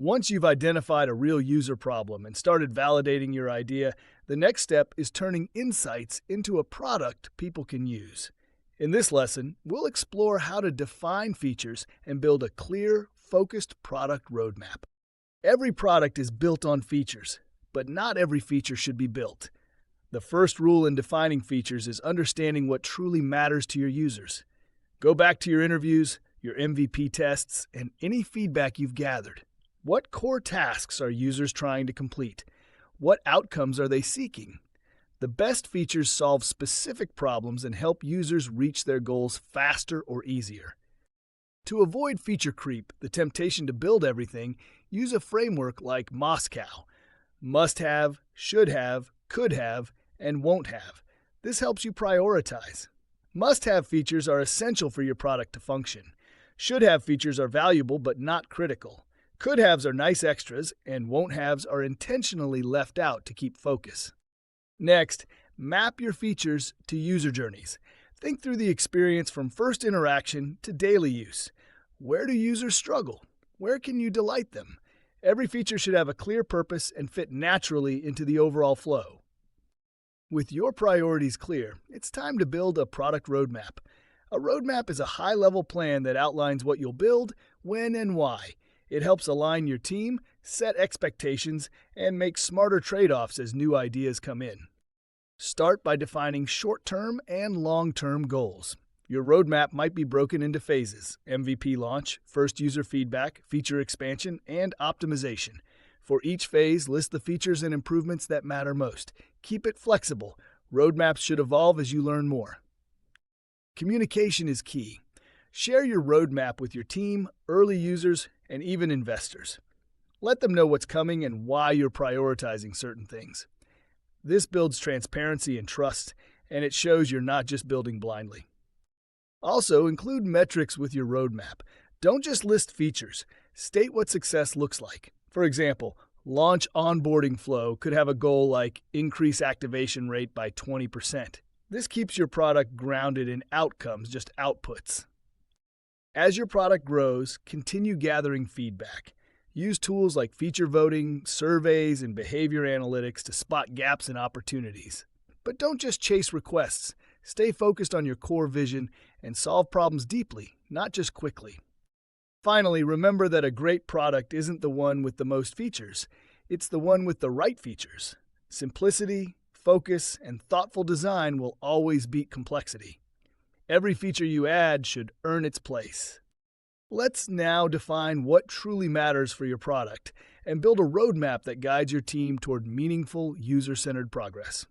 Once you've identified a real user problem and started validating your idea, the next step is turning insights into a product people can use. In this lesson, we'll explore how to define features and build a clear, focused product roadmap. Every product is built on features, but not every feature should be built. The first rule in defining features is understanding what truly matters to your users. Go back to your interviews, your MVP tests, and any feedback you've gathered. What core tasks are users trying to complete? What outcomes are they seeking? The best features solve specific problems and help users reach their goals faster or easier. To avoid feature creep, the temptation to build everything, use a framework like Moscow. Must have, should have, could have, and won't have. This helps you prioritize. Must-have features are essential for your product to function. Should-have features are valuable but not critical. Could-haves are nice extras, and won't-haves are intentionally left out to keep focus. Next, map your features to user journeys. Think through the experience from first interaction to daily use. Where do users struggle? Where can you delight them? Every feature should have a clear purpose and fit naturally into the overall flow. With your priorities clear, it's time to build a product roadmap. A roadmap is a high-level plan that outlines what you'll build, when, and why. It helps align your team, set expectations, and make smarter trade-offs as new ideas come in. Start by defining short-term and long-term goals. Your roadmap might be broken into phases: MVP launch, first user feedback, feature expansion, and optimization. For each phase, list the features and improvements that matter most. Keep it flexible. Roadmaps should evolve as you learn more. Communication is key. Share your roadmap with your team, early users, and even investors. Let them know what's coming and why you're prioritizing certain things. This builds transparency and trust, and it shows you're not just building blindly. Also, include metrics with your roadmap. Don't just list features. State what success looks like. For example, launch onboarding flow could have a goal like increase activation rate by 20%. This keeps your product grounded in outcomes, just outputs. As your product grows, continue gathering feedback. Use tools like feature voting, surveys, and behavior analytics to spot gaps and opportunities. But don't just chase requests. Stay focused on your core vision and solve problems deeply, not just quickly. Finally, remember that a great product isn't the one with the most features. It's the one with the right features. Simplicity, focus, and thoughtful design will always beat complexity. Every feature you add should earn its place. Let's now define what truly matters for your product and build a roadmap that guides your team toward meaningful, user-centered progress.